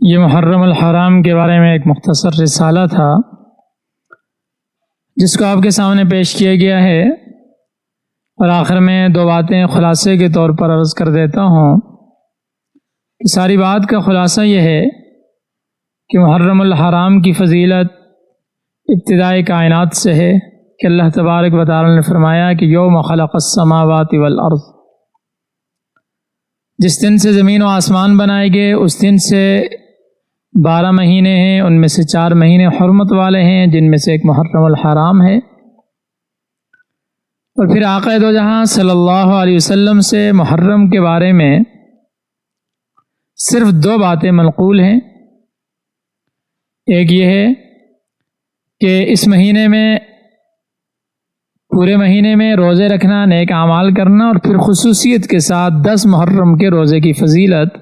یہ محرم الحرام کے بارے میں ایک مختصر رسالہ تھا جس کو آپ کے سامنے پیش کیا گیا ہے، اور آخر میں دو باتیں خلاصے کے طور پر عرض کر دیتا ہوں کہ ساری بات کا خلاصہ یہ ہے کہ محرم الحرام کی فضیلت ابتدائی کائنات سے ہے کہ اللہ تبارک و تعالی نے فرمایا کہ یوم خلق السماوات والارض، جس دن سے زمین و آسمان بنائے گئے اس دن سے 12 مہینے ہیں، ان میں سے 4 مہینے حرمت والے ہیں جن میں سے ایک محرم الحرام ہے۔ اور پھر آقا دو جہاں صلی اللہ علیہ وسلم سے محرم کے بارے میں صرف 2 باتیں منقول ہیں۔ ایک یہ ہے کہ اس مہینے میں پورے مہینے میں روزے رکھنا، نیک اعمال کرنا، اور پھر خصوصیت کے ساتھ 10 محرم کے روزے کی فضیلت۔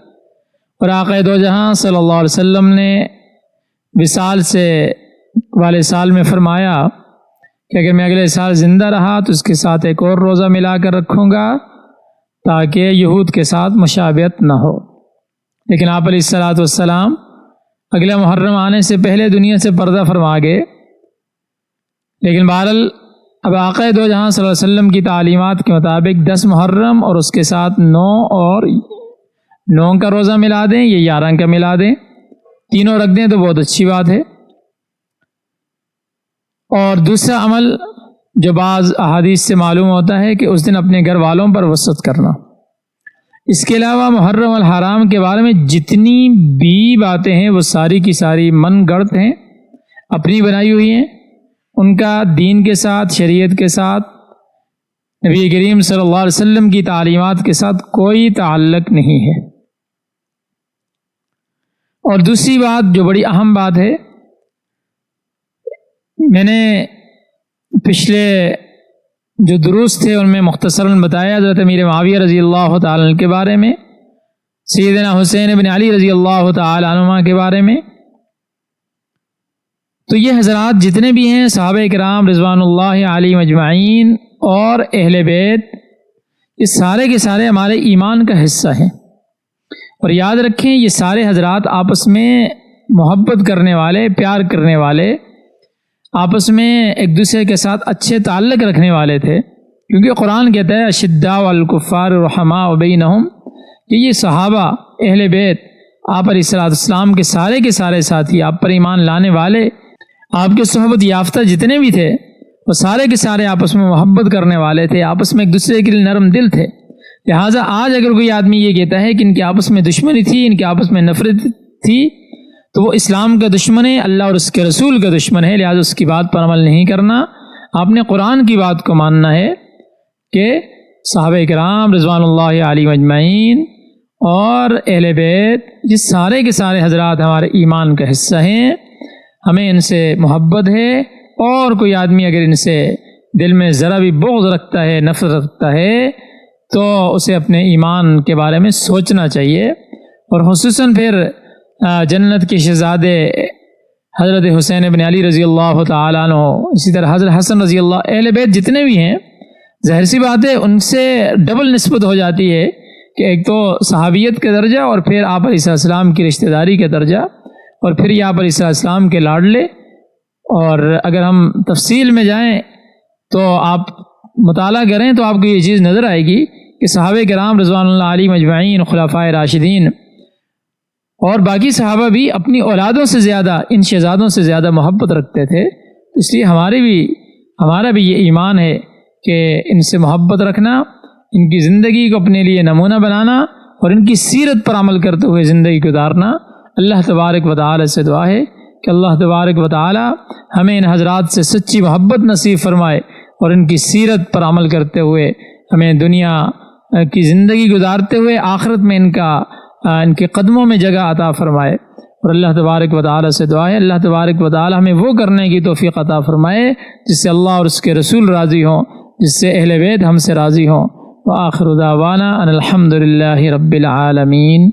اور آقا دو جہاں صلی اللہ علیہ وسلم نے وصال سے والے سال میں فرمایا کہ اگر میں اگلے سال زندہ رہا تو اس کے ساتھ ایک اور روزہ ملا کر رکھوں گا تاکہ یہود کے ساتھ مشابہت نہ ہو۔ لیکن آپ علیہ الصلوۃ والسلام اگلے محرم آنے سے پہلے دنیا سے پردہ فرما گئے۔ لیکن بہرحال اب آقا دو جہاں صلی اللہ علیہ وسلم کی تعلیمات کے مطابق 10 محرم اور اس کے ساتھ 9 کا روزہ ملا دیں، یہ 11 کا ملا دیں، تینوں رکھ دیں تو بہت اچھی بات ہے۔ اور دوسرا عمل جو بعض احادیث سے معلوم ہوتا ہے کہ اس دن اپنے گھر والوں پر وصیت کرنا۔ اس کے علاوہ محرم الحرام کے بارے میں جتنی بھی باتیں ہیں وہ ساری کی ساری من گڑت ہیں، اپنی بنائی ہوئی ہیں، ان کا دین کے ساتھ، شریعت کے ساتھ، نبی کریم صلی اللہ علیہ وسلم کی تعلیمات کے ساتھ کوئی تعلق نہیں ہے۔ اور دوسری بات جو بڑی اہم بات ہے، میں نے پچھلے جو دروس تھے ان میں مختصراً بتایا حضرت امیر معاویہ رضی اللہ تعالی عنہ کے بارے میں، سیدنا حسین بن علی رضی اللہ تعالی عنہما کے بارے میں۔ تو یہ حضرات جتنے بھی ہیں صحابہ کرام رضوان اللہ علیہم اجمعین اور اہل بیت، یہ سارے کے سارے ہمارے ایمان کا حصہ ہیں۔ اور یاد رکھیں یہ سارے حضرات آپس میں محبت کرنے والے، پیار کرنے والے، آپس میں ایک دوسرے کے ساتھ اچھے تعلق رکھنے والے تھے، کیونکہ قرآن کہتا ہے اشداء علی الکفار رحماء بینہم، کہ یہ صحابہ اہل بیت آپ علیہ السلام کے سارے ساتھی، آپ پر ایمان لانے والے، آپ کے صحبت یافتہ جتنے بھی تھے وہ سارے کے سارے آپس میں محبت کرنے والے تھے، آپس میں ایک دوسرے کے لیے نرم دل تھے۔ لہٰذا آج اگر کوئی آدمی یہ کہتا ہے کہ ان کے آپس میں دشمنی تھی، ان کے آپس میں نفرت تھی، تو وہ اسلام کا دشمن ہے، اللہ اور اس کے رسول کا دشمن ہے، لہٰذا اس کی بات پر عمل نہیں کرنا۔ آپ نے قرآن کی بات کو ماننا ہے کہ صحابہ کرام رضوان اللہ علیہم اجمعین اور اہل بیت یہ سارے کے سارے حضرات ہمارے ایمان کا حصہ ہیں، ہمیں ان سے محبت ہے۔ اور کوئی آدمی اگر ان سے دل میں ذرا بھی بغض رکھتا ہے، نفرت رکھتا ہے، تو اسے اپنے ایمان کے بارے میں سوچنا چاہیے۔ اور خصوصاً پھر جنت کے شہزادے حضرت حسین بن علی رضی اللہ تعالیٰ عنہ، اسی طرح حضرت حسن رضی اللہ، اہل بیت جتنے بھی ہیں، ظاہر سی بات ہے ان سے ڈبل نسبت ہو جاتی ہے کہ ایک تو صحابیت کا درجہ اور پھر آپ علیہ السلام کی رشتہ داری کا درجہ، اور پھر یہ آپ علیہ السلام کے لاڈلے۔ اور اگر ہم تفصیل میں جائیں تو آپ مطالعہ کریں تو آپ کو یہ چیز نظر آئے گی کہ صحابہ کرام رضوان اللہ علیہم اجمعین، خلفائے راشدین اور باقی صحابہ بھی اپنی اولادوں سے زیادہ ان شہزادوں سے زیادہ محبت رکھتے تھے۔ اس لیے ہمارا بھی یہ ایمان ہے کہ ان سے محبت رکھنا، ان کی زندگی کو اپنے لیے نمونہ بنانا اور ان کی سیرت پر عمل کرتے ہوئے زندگی گزارنا۔ اللہ تبارک و تعالی سے دعا ہے کہ اللہ تبارک و تعالی ہمیں ان حضرات سے سچی محبت نصیب فرمائے اور ان کی سیرت پر عمل کرتے ہوئے ہمیں دنیا کی زندگی گزارتے ہوئے آخرت میں ان کے قدموں میں جگہ عطا فرمائے۔ اور اللہ تبارک و تعالی سے دعا ہے اللہ تبارک و تعالی ہمیں وہ کرنے کی توفیق عطا فرمائے جس سے اللہ اور اس کے رسول راضی ہوں، جس سے اہل بیت ہم سے راضی ہوں۔ وآخر دعوانا ان الحمد للہ رب العالمین۔